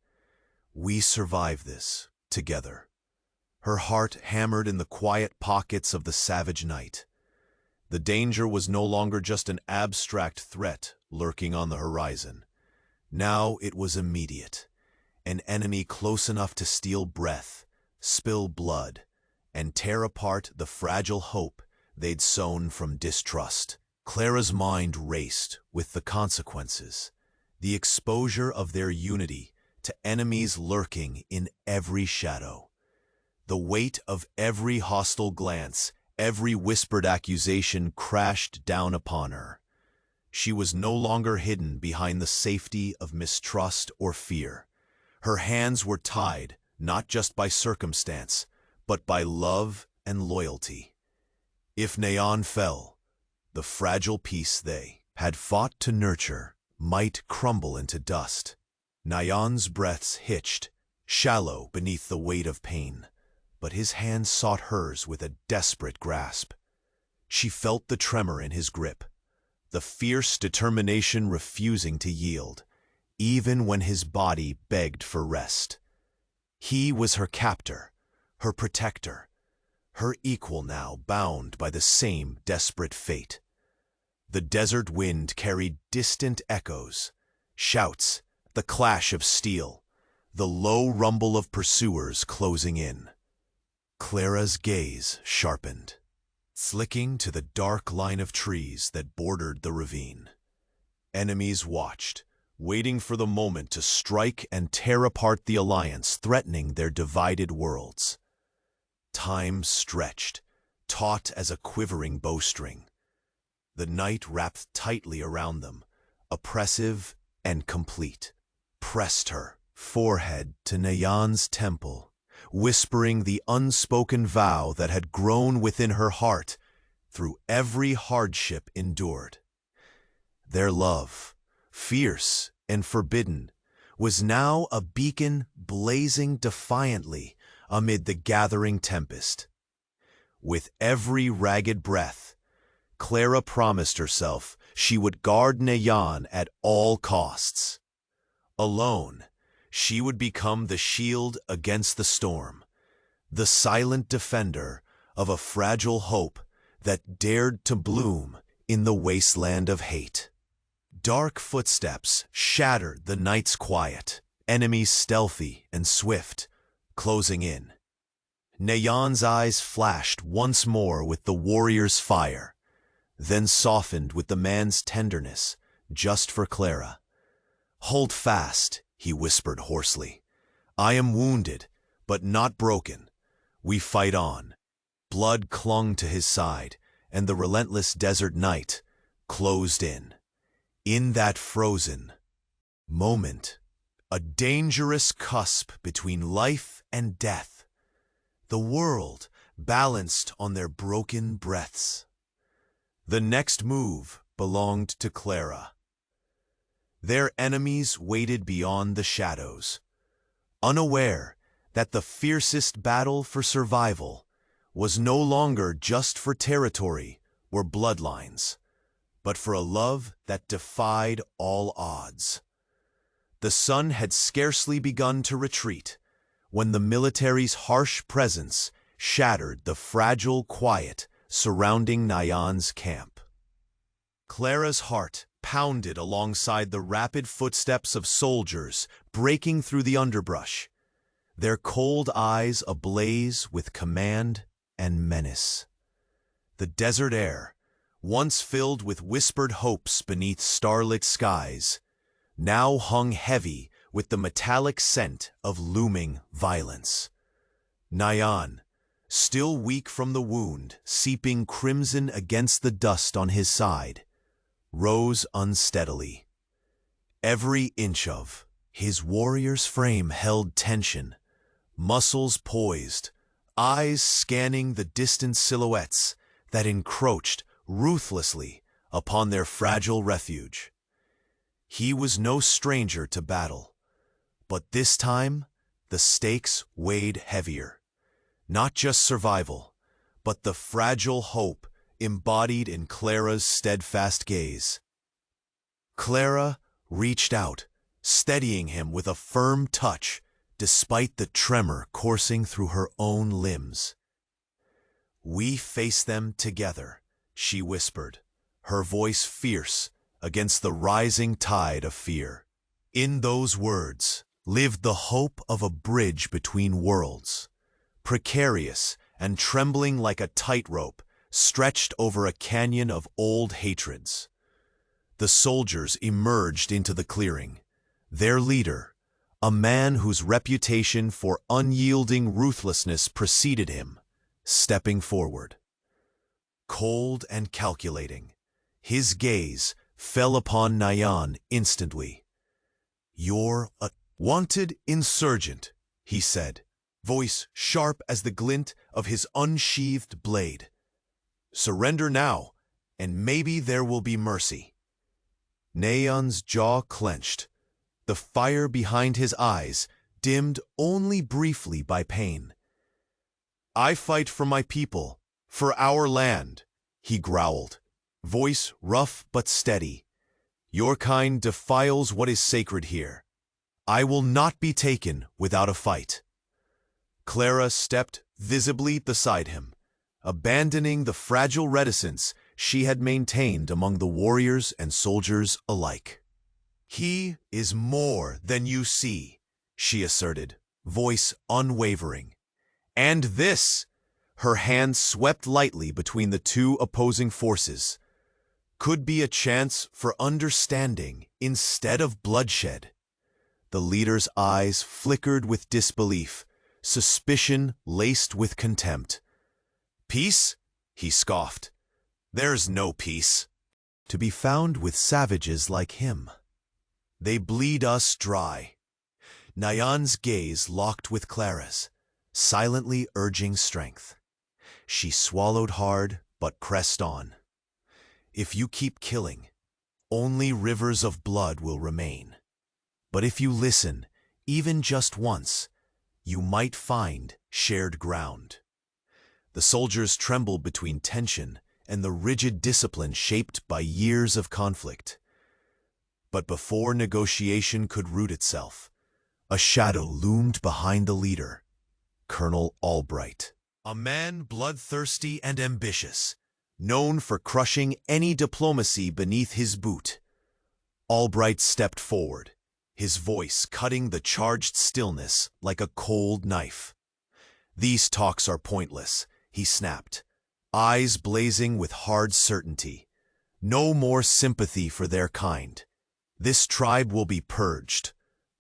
"We survive this, together." Her heart hammered in the quiet pockets of the savage night. The danger was no longer just an abstract threat lurking on the horizon. Now it was immediate. An enemy close enough to steal breath, spill blood, and tear apart the fragile hope they'd sown from distrust. Clara's mind raced with the consequences, the exposure of their unity to enemies lurking in every shadow. The weight of every hostile glance, every whispered accusation crashed down upon her. She was no longer hidden behind the safety of mistrust or fear. Her hands were tied, not just by circumstance, but by love and loyalty. If Nyan fell, the fragile peace they had fought to nurture might crumble into dust. Nyan's breaths hitched, shallow beneath the weight of pain, but his hand sought hers with a desperate grasp. She felt the tremor in his grip, the fierce determination refusing to yield, even when his body begged for rest. He was her captor, her protector, her equal now bound by the same desperate fate. The desert wind carried distant echoes, shouts, the clash of steel, the low rumble of pursuers closing in. Clara's gaze sharpened, flicking to the dark line of trees that bordered the ravine. Enemies watched, waiting for the moment to strike and tear apart the alliance threatening their divided worlds. Time stretched, taut as a quivering bowstring. The night wrapped tightly around them, oppressive and complete, pressed her forehead to Nyan's temple, whispering the unspoken vow that had grown within her heart through every hardship endured. Their love, fierce and forbidden, was now a beacon blazing defiantly amid the gathering tempest. With every ragged breath, Clara promised herself she would guard Nyan at all costs. Alone, she would become the shield against the storm, the silent defender of a fragile hope that dared to bloom in the wasteland of hate. Dark footsteps shattered the night's quiet, enemies stealthy and swift, closing in. Nyan's eyes flashed once more with the warrior's fire, then softened with the man's tenderness, just for Clara. "Hold fast," he whispered hoarsely. "I am wounded, but not broken. We fight on." Blood clung to his side, and the relentless desert night closed in. In that frozen moment, a dangerous cusp between life and death, the world balanced on their broken breaths. The next move belonged to Clara. Their enemies waited beyond the shadows, unaware that the fiercest battle for survival was no longer just for territory or bloodlines, but for a love that defied all odds. The sun had scarcely begun to retreat when the military's harsh presence shattered the fragile quiet surrounding Nyan's camp. Clara's heart pounded alongside the rapid footsteps of soldiers breaking through the underbrush, their cold eyes ablaze with command and menace. The desert air, once filled with whispered hopes beneath starlit skies, now hung heavy with the metallic scent of looming violence. Nyan, still weak from the wound, seeping crimson against the dust on his side, rose unsteadily. Every inch of His warrior's frame held tension, muscles poised, eyes scanning the distant silhouettes that encroached ruthlessly upon their fragile refuge. He was no stranger to battle, but this time the stakes weighed heavier. Not just survival, but the fragile hope embodied in Clara's steadfast gaze. Clara reached out, steadying him with a firm touch, despite the tremor coursing through her own limbs. "We face them together," she whispered, her voice fierce against the rising tide of fear. In those words lived the hope of a bridge between worlds, precarious and trembling like a tightrope stretched over a canyon of old hatreds. The soldiers emerged into the clearing, their leader, a man whose reputation for unyielding ruthlessness preceded him, stepping forward. Cold and calculating, his gaze fell upon Nayan instantly. "You're a wanted insurgent," he said, voice sharp as the glint of his unsheathed blade. "Surrender now, and maybe there will be mercy." Nayan's jaw clenched, the fire behind his eyes dimmed only briefly by pain. "I fight for my people, for our land," he growled, voice rough but steady. "Your kind defiles what is sacred here. I will not be taken without a fight." Clara stepped visibly beside him, abandoning the fragile reticence she had maintained among the warriors and soldiers alike. "He is more than you see," she asserted, voice unwavering. "And this," her hand swept lightly between the two opposing forces, "could be a chance for understanding instead of bloodshed." The leader's eyes flickered with disbelief, suspicion laced with contempt. "Peace?" he scoffed. "There's no peace to be found with savages like him. They bleed us dry." Nayan's gaze locked with Clara's, silently urging strength. She swallowed hard but pressed on. "If you keep killing, only rivers of blood will remain. But if you listen, even just once, you might find shared ground." The soldiers trembled between tension and the rigid discipline shaped by years of conflict. But before negotiation could root itself, a shadow loomed behind the leader, Colonel Albright. A man bloodthirsty and ambitious, known for crushing any diplomacy beneath his boot. Albright stepped forward, his voice cutting the charged stillness like a cold knife. "These talks are pointless," he snapped, eyes blazing with hard certainty. "No more sympathy for their kind. This tribe will be purged.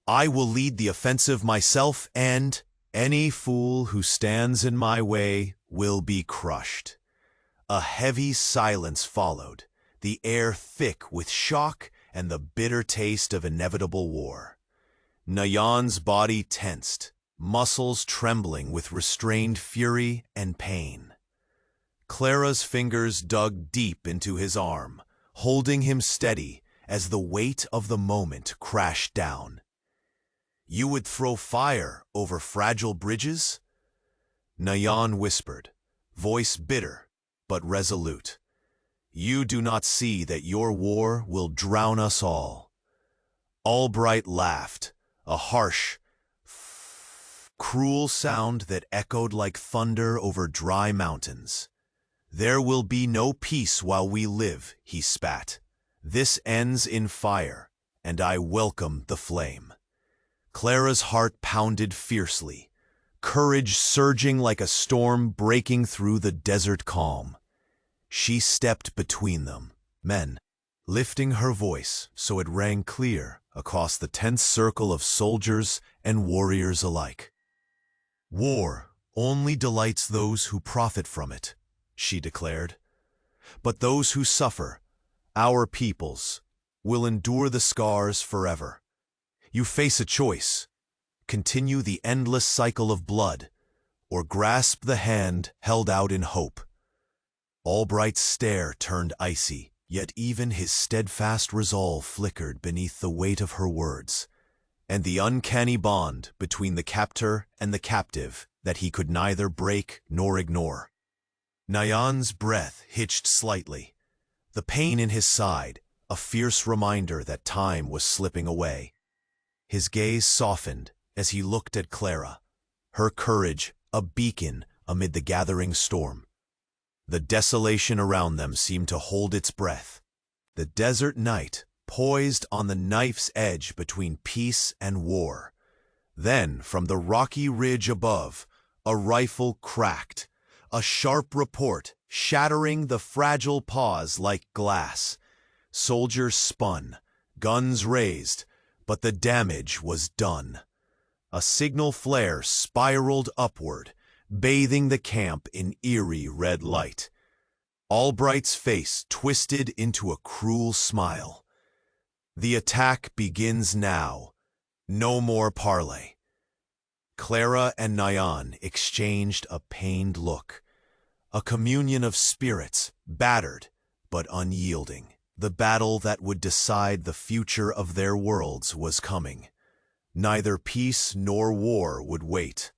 I will lead the offensive myself, and any fool who stands in my way will be crushed." A heavy silence followed, the air thick with shock and the bitter taste of inevitable war. Nayan's body tensed, muscles trembling with restrained fury and pain. Clara's fingers dug deep into his arm, holding him steady as the weight of the moment crashed down. "You would throw fire over fragile bridges?" Nayan whispered, voice bitter but resolute. "You do not see that your war will drown us all." Albright laughed, a harsh, cruel sound that echoed like thunder over dry mountains. "There will be no peace while we live," he spat. "This ends in fire, and I welcome the flame." Clara's heart pounded fiercely, courage surging like a storm breaking through the desert calm. She stepped between them, men, lifting her voice so it rang clear across the tense circle of soldiers and warriors alike. "War only delights those who profit from it," she declared. "But those who suffer, our peoples, will endure the scars forever. You face a choice: continue the endless cycle of blood, or grasp the hand held out in hope. Albright's stare turned icy, yet even his steadfast resolve flickered beneath the weight of her words, and the uncanny bond between the captor and the captive that he could neither break nor ignore. Nyan's breath hitched slightly, the pain in his side a fierce reminder that time was slipping away. His gaze softened as he looked at Clara, her courage a beacon amid the gathering storm. The desolation around them seemed to hold its breath. The desert night poised on the knife's edge between peace and war. Then, from the rocky ridge above, a rifle cracked, a sharp report shattering the fragile pause like glass. Soldiers spun, guns raised, but the damage was done. A signal flare spiraled upward, bathing the camp in eerie red light. Albright's face twisted into a cruel smile. The attack begins now. No more parley. Clara and Nyan exchanged a pained look, a communion of spirits, battered but unyielding. The battle that would decide the future of their worlds was coming. Neither peace nor war would wait.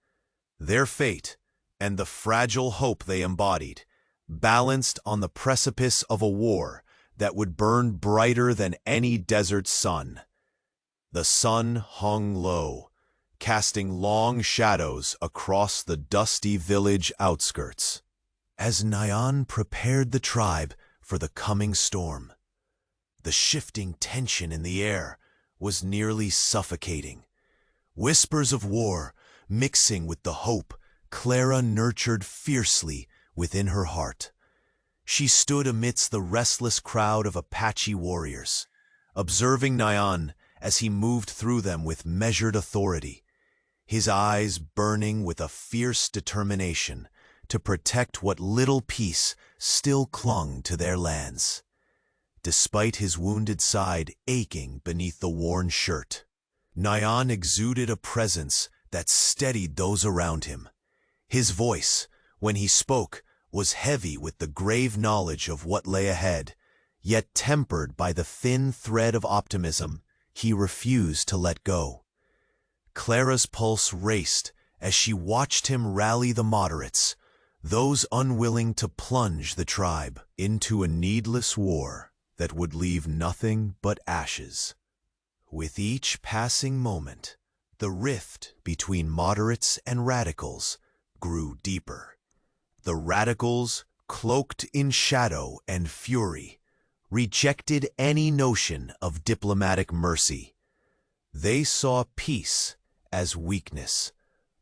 Their fate, and the fragile hope they embodied, balanced on the precipice of a war that would burn brighter than any desert sun. The sun hung low, casting long shadows across the dusty village outskirts, as Nyan prepared the tribe for the coming storm. The shifting tension in the air was nearly suffocating. Whispers of war mixing with the hope Clara nurtured fiercely within her heart. She stood amidst the restless crowd of Apache warriors, observing Nyan as he moved through them with measured authority, his eyes burning with a fierce determination to protect what little peace still clung to their lands. Despite his wounded side aching beneath the worn shirt, Nyan exuded a presence that steadied those around him. His voice, when he spoke, was heavy with the grave knowledge of what lay ahead, yet tempered by the thin thread of optimism he refused to let go. Clara's pulse raced as she watched him rally the moderates, those unwilling to plunge the tribe into a needless war that would leave nothing but ashes. With each passing moment, the rift between moderates and radicals grew deeper. The radicals, cloaked in shadow and fury, rejected any notion of diplomatic mercy. They saw peace as weakness,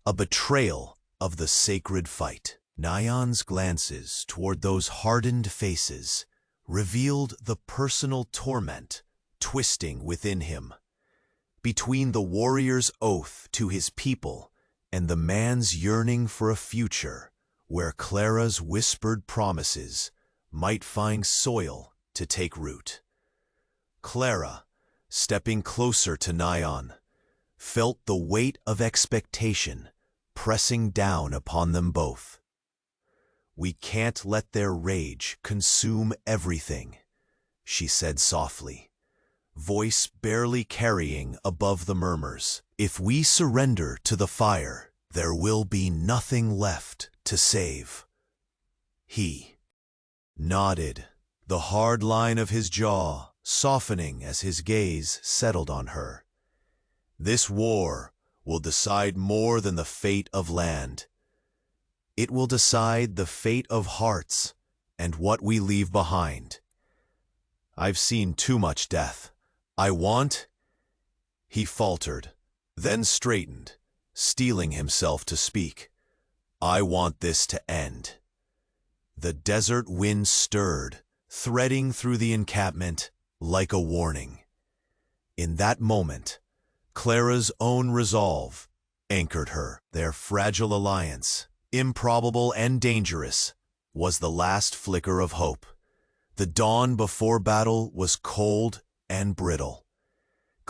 a betrayal of the sacred fight. Nyan's glances toward those hardened faces revealed the personal torment twisting within him. Between the warrior's oath to his people and the man's yearning for a future where Clara's whispered promises might find soil to take root. Clara, stepping closer to Nyan, felt the weight of expectation pressing down upon them both. "We can't let their rage consume everything," she said softly, voice barely carrying above the murmurs. "If we surrender to the fire, there will be nothing left to save." He nodded, the hard line of his jaw softening as his gaze settled on her. "This war will decide more than the fate of land. It will decide the fate of hearts and what we leave behind. I've seen too much death. I want—" He faltered, then straightened, steeling himself to speak. "I want this to end." The desert wind stirred, threading through the encampment like a warning. In that moment, Clara's own resolve anchored her. Their fragile alliance, improbable and dangerous, was the last flicker of hope. The dawn before battle was cold and brittle.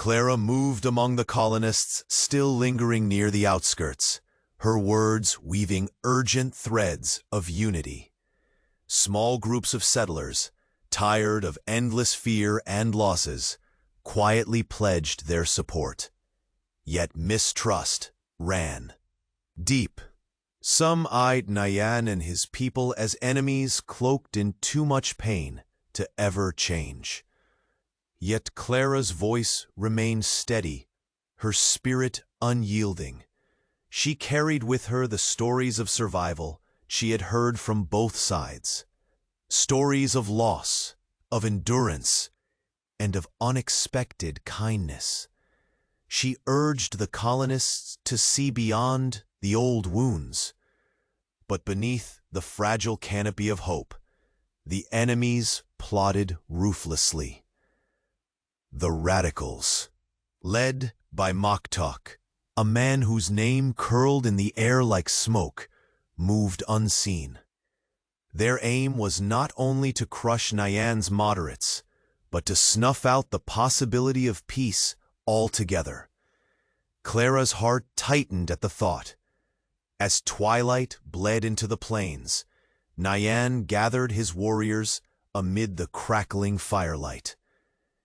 Clara moved among the colonists still lingering near the outskirts, her words weaving urgent threads of unity. Small groups of settlers, tired of endless fear and losses, quietly pledged their support. Yet mistrust ran deep. Some eyed Nayan and his people as enemies cloaked in too much pain to ever change. Yet Clara's voice remained steady, her spirit unyielding. She carried with her the stories of survival she had heard from both sides. Stories of loss, of endurance, and of unexpected kindness. She urged the colonists to see beyond the old wounds. But beneath the fragile canopy of hope, the enemies plotted ruthlessly. The radicals, led by Maktok, a man whose name curled in the air like smoke, moved unseen. Their aim was not only to crush Nayan's moderates, but to snuff out the possibility of peace altogether. Clara's heart tightened at the thought. As twilight bled into the plains, Nayan gathered his warriors amid the crackling firelight.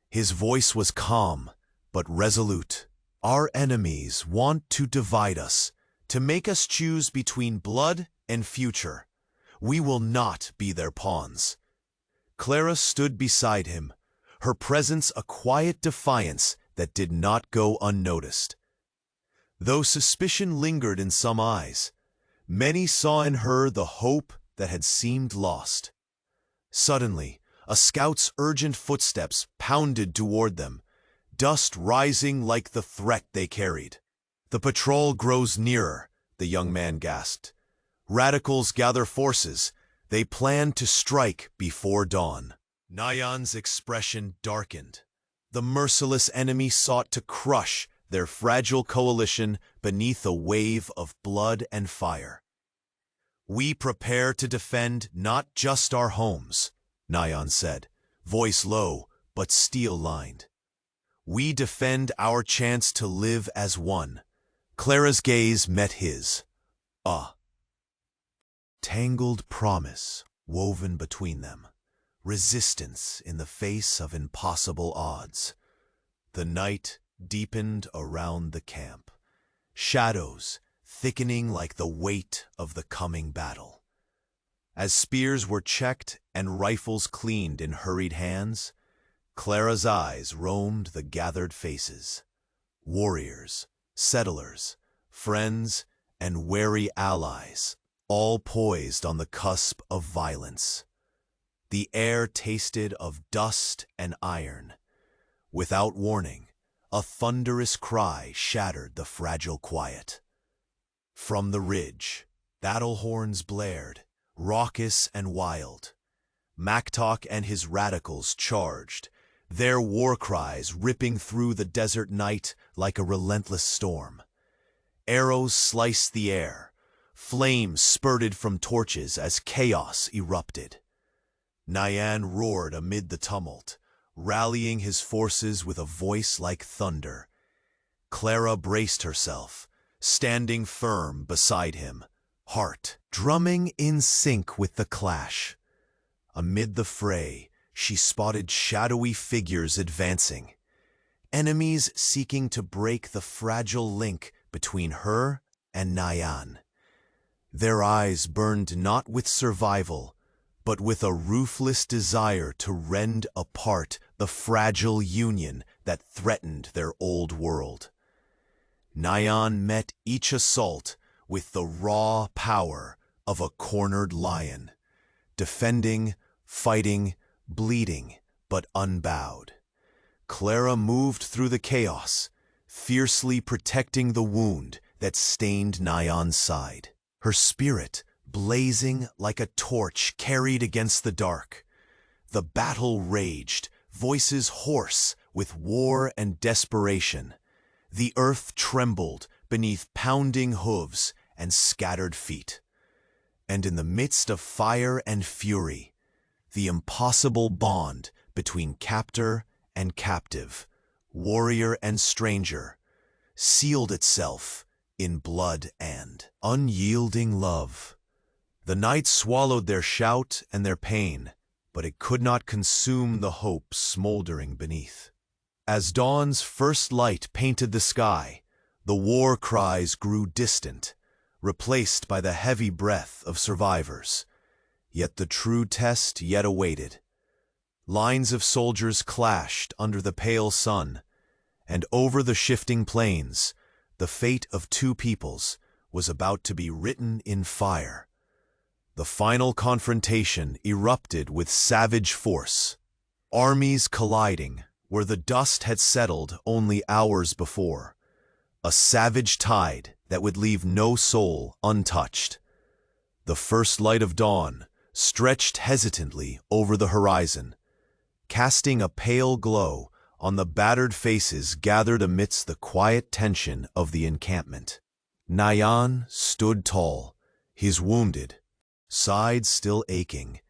His voice was calm, but resolute. Our enemies want to divide us, to make us choose between blood and future. We will not be their pawns. Clara stood beside him, her presence a quiet defiance that did not go unnoticed. Though suspicion lingered in some eyes, many saw in her the hope that had seemed lost. Suddenly, a scout's urgent footsteps pounded toward them, dust rising like the threat they carried. "The patrol grows nearer," the young man gasped. "Radicals gather forces. They plan to strike before dawn." Nayan's expression darkened. The merciless enemy sought to crush their fragile coalition beneath a wave of blood and fire. "We prepare to defend not just our homes," Nayan said, voice low but steel-lined. "We defend our chance to live as one." Clara's gaze met his. A tangled promise woven between them, resistance in the face of impossible odds. The night deepened around the camp, shadows thickening like the weight of the coming battle. As spears were checked and rifles cleaned in hurried hands, Clara's eyes roamed the gathered faces. Warriors, settlers, friends, and wary allies, all poised on the cusp of violence. The air tasted of dust and iron. Without warning, a thunderous cry shattered the fragile quiet. From the ridge, battle horns blared, raucous and wild. Maktok and his radicals charged, their war cries ripping through the desert night like a relentless storm. Arrows sliced the air, flames spurted from torches as chaos erupted. Nayan roared amid the tumult, rallying his forces with a voice like thunder. Clara braced herself, standing firm beside him, heart drumming in sync with the clash. Amid the fray, she spotted shadowy figures advancing, enemies seeking to break the fragile link between her and Nayan. Their eyes burned not with survival, but with a ruthless desire to rend apart the fragile union that threatened their old world. Nayan met each assault with the raw power of a cornered lion, defending, fighting, bleeding, but unbowed. Clara moved through the chaos, fiercely protecting the wound that stained Nayan's side, her spirit blazing like a torch carried against the dark. The battle raged, voices hoarse with war and desperation. The earth trembled beneath pounding hooves and scattered feet. And in the midst of fire and fury, the impossible bond between captor and captive warrior and stranger, sealed itself in blood and unyielding love. The night swallowed their shout and their pain, but it could not consume the hope smoldering beneath. As dawn's first light painted the sky, the war cries grew distant, replaced by the heavy breath of survivors. Yet the true test yet awaited. Lines of soldiers clashed under the pale sun, and over the shifting plains, the fate of two peoples was about to be written in fire. The final confrontation erupted with savage force, armies colliding where the dust had settled only hours before, a savage tide that would leave no soul untouched. The first light of dawn stretched hesitantly over the horizon, casting a pale glow on the battered faces gathered amidst the quiet tension of the encampment. Nayan stood tall, his wounded sides still aching,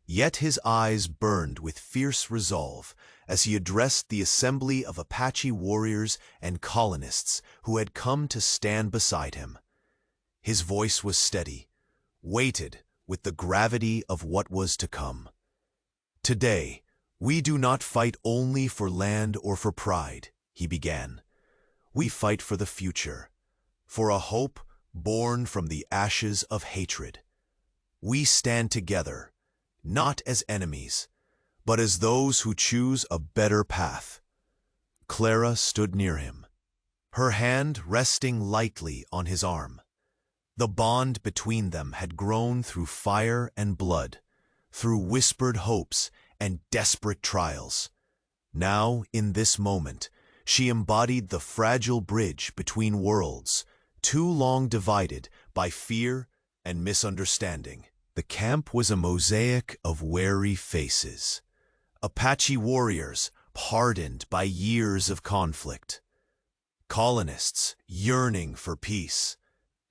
yet his eyes burned with fierce resolve as he addressed the assembly of Apache warriors and colonists who had come to stand beside him. His voice was steady, weighted with the gravity of what was to come. "Today, we do not fight only for land or for pride," he began. "We fight for the future, for a hope born from the ashes of hatred. We stand together, not as enemies, but as those who choose a better path." Clara stood near him, her hand resting lightly on his arm. The bond between them had grown through fire and blood, through whispered hopes and desperate trials. Now, in this moment, she embodied the fragile bridge between worlds, too long divided by fear and misunderstanding. The camp was a mosaic of wary faces. Apache warriors hardened by years of conflict, colonists yearning for peace,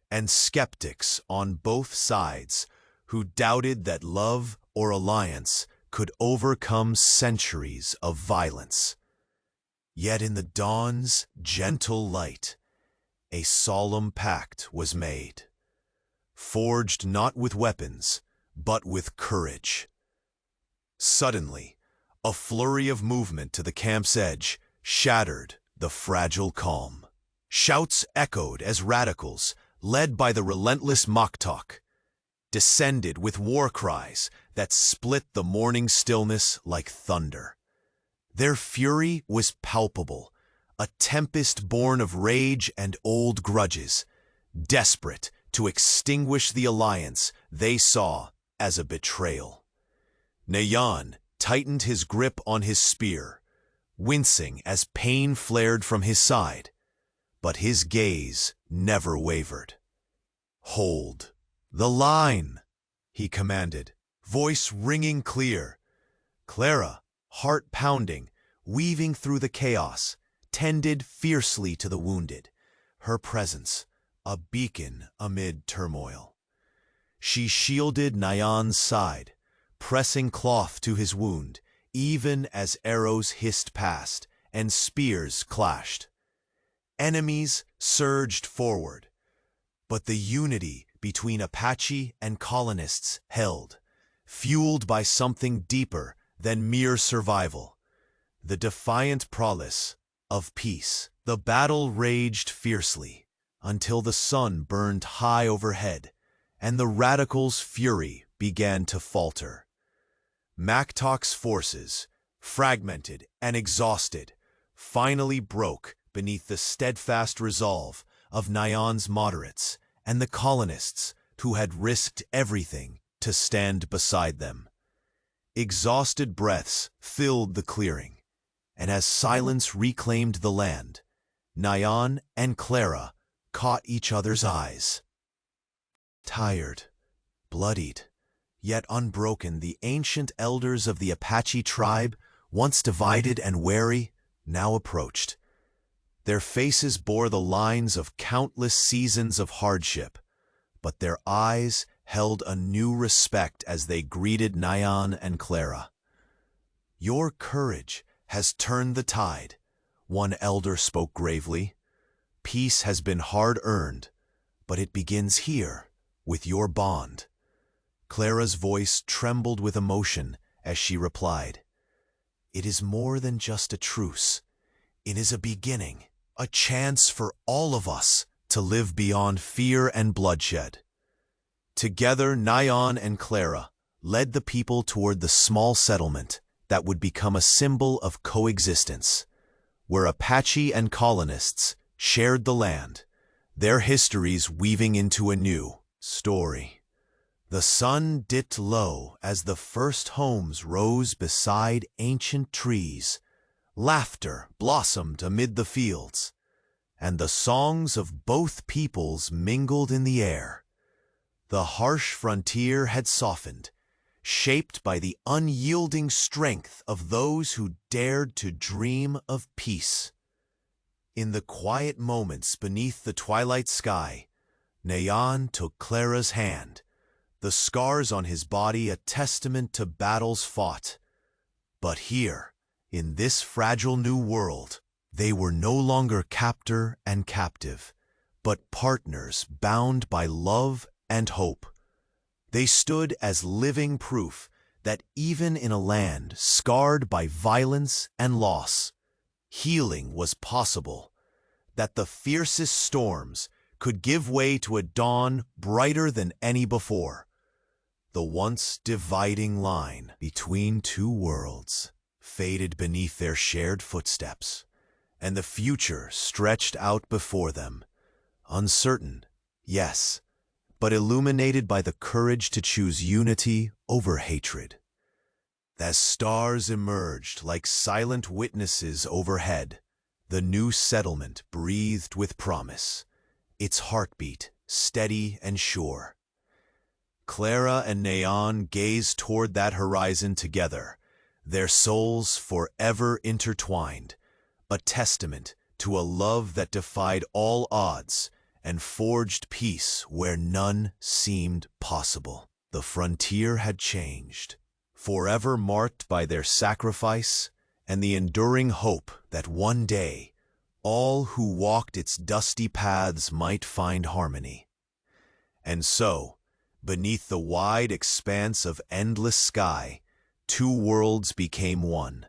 and skeptics on both sides who doubted that love or alliance could overcome centuries of violence. Yet in the dawn's gentle light, a solemn pact was made, forged not with weapons, but with courage. Suddenly, a flurry of movement to the camp's edge shattered the fragile calm. Shouts echoed as radicals, led by the relentless Maktok, descended with war cries that split the morning stillness like thunder. Their fury was palpable, a tempest born of rage and old grudges, desperate to extinguish the alliance they saw as a betrayal. Nayan tightened his grip on his spear, wincing as pain flared from his side, but his gaze never wavered. "Hold the line," he commanded, voice ringing clear. Clara, heart pounding, weaving through the chaos, tended fiercely to the wounded, her presence a beacon amid turmoil. She shielded Nayan's side, pressing cloth to his wound, even as arrows hissed past and spears clashed. Enemies surged forward, but the unity between Apache and colonists held, fueled by something deeper than mere survival, the defiant prowess of peace. The battle raged fiercely until the sun burned high overhead and the radicals' fury began to falter. Maktok's forces, fragmented and exhausted, finally broke beneath the steadfast resolve of Nayan's moderates and the colonists who had risked everything to stand beside them. Exhausted breaths filled the clearing, and as silence reclaimed the land, Nayan and Clara caught each other's eyes. Tired, bloodied, yet unbroken, the ancient elders of the Apache tribe, once divided and wary, now approached. Their faces bore the lines of countless seasons of hardship, but their eyes held a new respect as they greeted Nayan and Clara. "Your courage has turned the tide. one elder spoke gravely. Peace has been hard-earned, but it begins here, with your bond. Clara's voice trembled with emotion as she replied, "It is more than just a truce. It is a beginning, a chance for all of us to live beyond fear and bloodshed." Together, Nyan and Clara led the people toward the small settlement that would become a symbol of coexistence, where Apache and colonists shared the land, their histories weaving into a new story. The sun dipped low as the first homes rose beside ancient trees. Laughter blossomed amid the fields, and the songs of both peoples mingled in the air. The harsh frontier had softened, shaped by the unyielding strength of those who dared to dream of peace. In the quiet moments beneath the twilight sky, Nyan took Clara's hand, the scars on his body a testament to battles fought. But here, in this fragile new world, they were no longer captor and captive, but partners bound by love and hope. They stood as living proof that even in a land scarred by violence and loss, healing was possible, that the fiercest storms could give way to a dawn brighter than any before. The once dividing line between two worlds faded beneath their shared footsteps, and the future stretched out before them, uncertain, yes, but illuminated by the courage to choose unity over hatred. As stars emerged like silent witnesses overhead, the new settlement breathed with promise, its heartbeat steady and sure. Clara and Nyan gazed toward that horizon together, their souls forever intertwined, a testament to a love that defied all odds and forged peace where none seemed possible. The frontier had changed, forever marked by their sacrifice and the enduring hope that one day all who walked its dusty paths might find harmony. And so, beneath the wide expanse of endless sky, two worlds became one,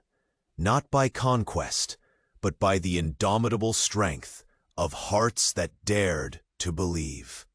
not by conquest, but by the indomitable strength of hearts that dared to believe.